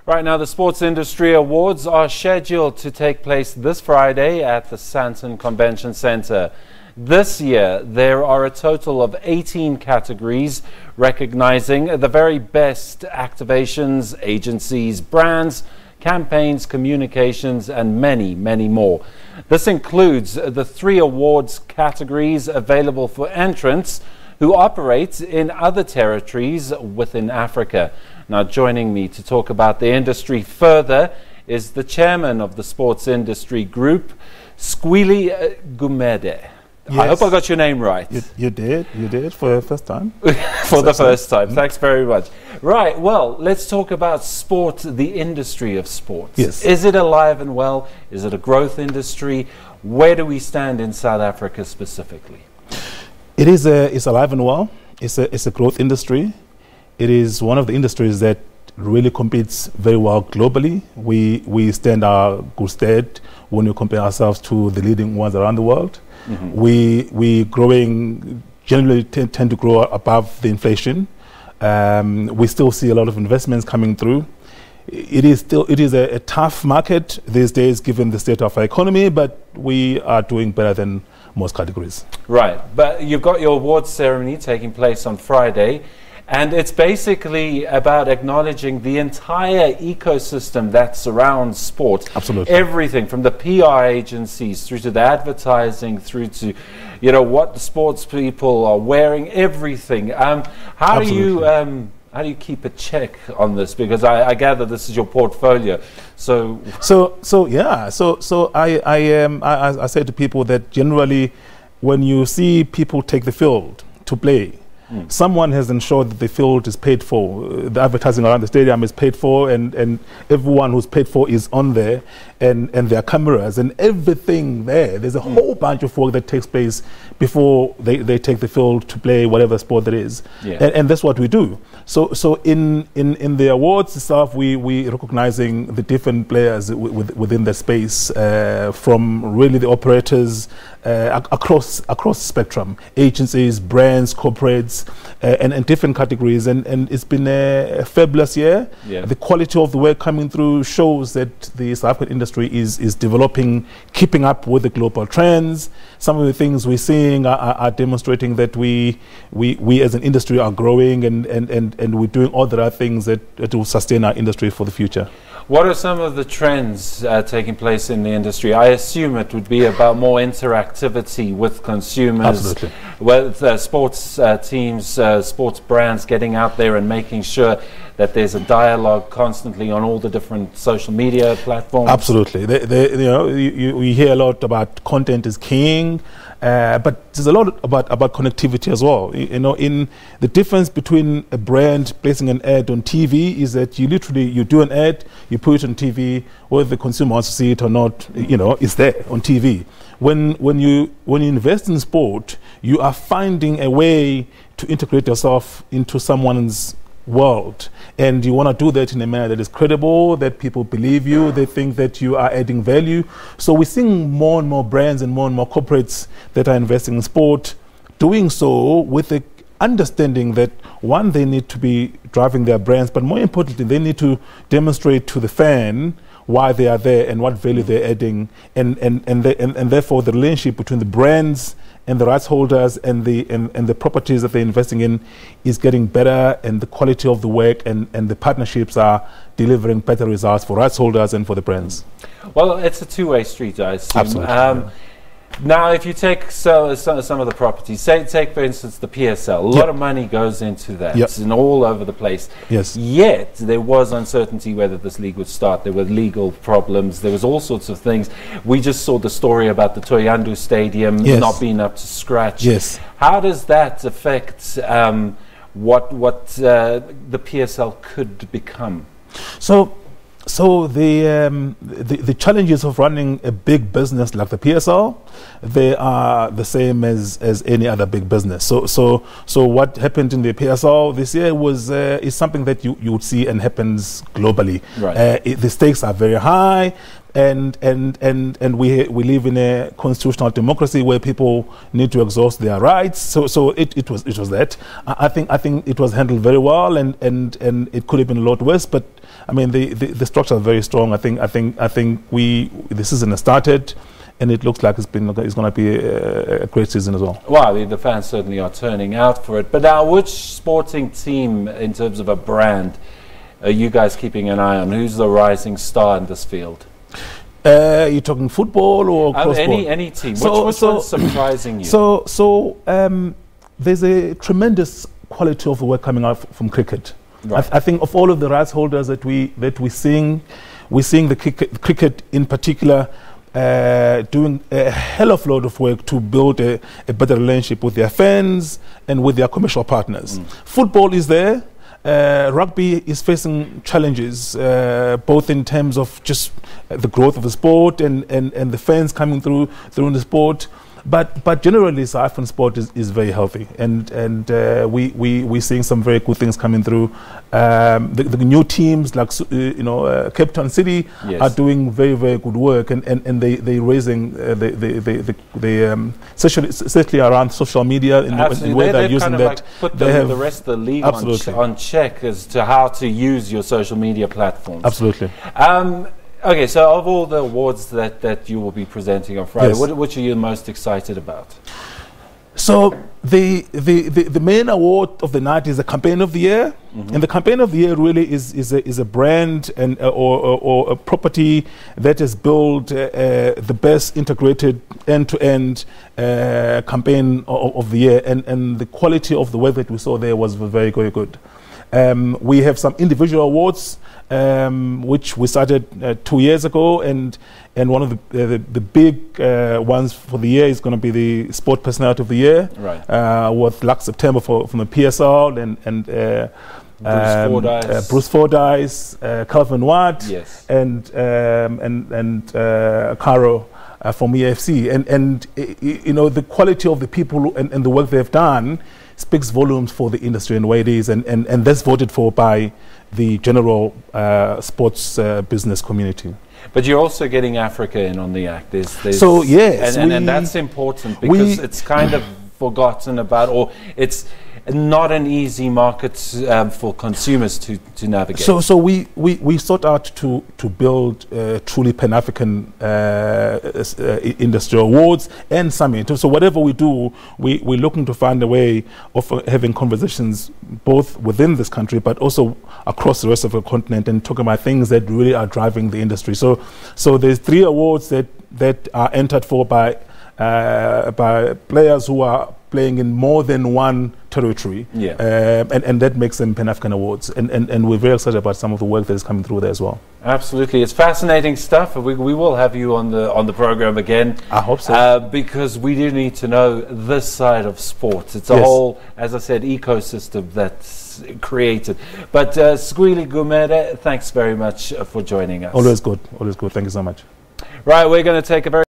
Right now, the Sports Industry Awards are scheduled to take place this Friday at the Sandton Convention Center. This year, there are a total of 18 categories recognizing the very best activations, agencies, brands, campaigns, communications, and many, many more. This includes the 3 awards categories available for entrants who operate in other territories within Africa. Now, joining me to talk about the industry further is the chairman of the Sports Industry Group, Sgwili Gumede. Yes. I hope I got your name right. You did for the first time. For the first time. Thanks very much. Right, well, let's talk about sport, the industry of sports. Yes. Is it alive and well? Is it a growth industry? Where do we stand in South Africa specifically? It's alive and well. It's a growth industry. It is one of the industries that really competes very well globally. We stand our good stead when we compare ourselves to the leading ones around the world. Mm-hmm. We growing generally tend to grow above the inflation. We still see a lot of investments coming through. It is a tough market these days given the state of our economy, but we are doing better than most categories. Right, but you've got your awards ceremony taking place on Friday. And it's basically about acknowledging the entire ecosystem that surrounds sport. Absolutely. Everything from the PR agencies through to the advertising, through to, what the sports people are wearing, everything. How do you keep a check on this? Because I gather this is your portfolio. So I say to people that generally when you see people take the field to play, someone has ensured that the field is paid for, the advertising around the stadium is paid for, and everyone who's paid for is on there, and there are cameras and everything there. There's a whole bunch of work that takes place before they take the field to play whatever sport there is. Yeah. And that's what we do. So in the awards itself, we recognizing the different players within the space, from really the operators across the spectrum, agencies, brands, corporates, and different categories, and it's been a fabulous year. Yeah. The quality of the work coming through shows that the South African industry is developing, keeping up with the global trends. Some of the things we're seeing are demonstrating that we as an industry are growing, and we're doing all the right things that will sustain our industry for the future. What are some of the trends taking place in the industry? I assume it would be about more interactivity with consumers, absolutely, with sports teams, sports brands getting out there and making sure that there's a dialogue constantly on all the different social media platforms. Absolutely. We hear a lot about content is king, but there's a lot about connectivity as well. In the difference between a brand placing an ad on TV is that you do an ad, you put it on TV, whether the consumer wants to see it or not, it's there on TV. When you invest in sport, you are finding a way to integrate yourself into someone's world, and you want to do that in a manner that is credible, that people believe you, they think that you are adding value. So we're seeing more and more brands and more corporates that are investing in sport, doing so with the understanding that, one, they need to be driving their brands, but more importantly, they need to demonstrate to the fan why they are there and what value they're adding, and therefore the relationship between the brands and the rights holders and the properties that they're investing in is getting better, and the quality of the work and the partnerships are delivering better results for rights holders and for the brands. Well, it's a two-way street, I assume. Absolutely. Now, if you take some of the properties, take for instance the PSL, a lot of money goes into that, and all over the place. Yes. Yet there was uncertainty whether this league would start. There were legal problems. There was all sorts of things. We just saw the story about the Thohoyandou Stadium not being up to scratch. Yes. How does that affect what the PSL could become? So the challenges of running a big business like the PSL, they are the same as any other big business. So what happened in the PSL this year is something that you would see and happens globally. Right. The stakes are very high. And we live in a constitutional democracy where people need to exhaust their rights. So it was that. I think it was handled very well, and it could have been a lot worse. But I mean, the structure is very strong. I think the season has started, and it looks like it's going to be a great season as well. Well, the fans certainly are turning out for it. But now, which sporting team, in terms of a brand, are you guys keeping an eye on? Who's the rising star in this field? You're talking football or cross-sport? Any team. Which one's surprising you? There's a tremendous quality of the work coming out from cricket. Right. I think of all of the rights holders that we're seeing the cricket in particular doing a hell of a lot of work to build a better relationship with their fans and with their commercial partners. Football is there. Rugby is facing challenges, both in terms of just the growth of the sport and the fans coming through the sport. But generally, South African sport is very healthy, and we're seeing some very good things coming through. The new teams like Cape Town City are doing very, very good work, and they're raising especially around social media in the way they're using that. Like put the rest of the league on check as to how to use your social media platforms. Absolutely. Okay, so of all the awards that you will be presenting on Friday, yes, which are you most excited about? So the main award of the night is the Campaign of the Year, and the Campaign of the Year really is a brand and or a property that has built the best integrated end-to-end campaign of the year, and the quality of the work that we saw there was very, very good. We have some individual awards, which we started 2 years ago, and one of the big ones for the year is going to be the Sport Personality of the Year, right? With Lux September from the PSL and Bruce Fordyce, Calvin Watt, yes, and Caro from EFC, and the quality of the people and the work they've done speaks volumes for the industry and the way it is, and that's voted for by the general sports business community. But you're also getting Africa in on the act. So yes, and that's important because it's kind of forgotten about, or it's not an easy market for consumers to navigate. So we sought out to build truly Pan-African industry awards and summit. So whatever we do, we're looking to find a way of having conversations both within this country but also across the rest of the continent and talking about things that really are driving the industry. So there's 3 awards that are entered for by players who are playing in more than one territory, and that makes them Pan-African awards, and we're very excited about some of the work that is coming through there as well. Absolutely, it's fascinating stuff. We will have you on the program again. I hope so, because we do need to know this side of sports. It's a whole, as I said, ecosystem that's created. But Sgwili Gumede, thanks very much for joining us. Always good. Thank you so much. Right, we're going to take a very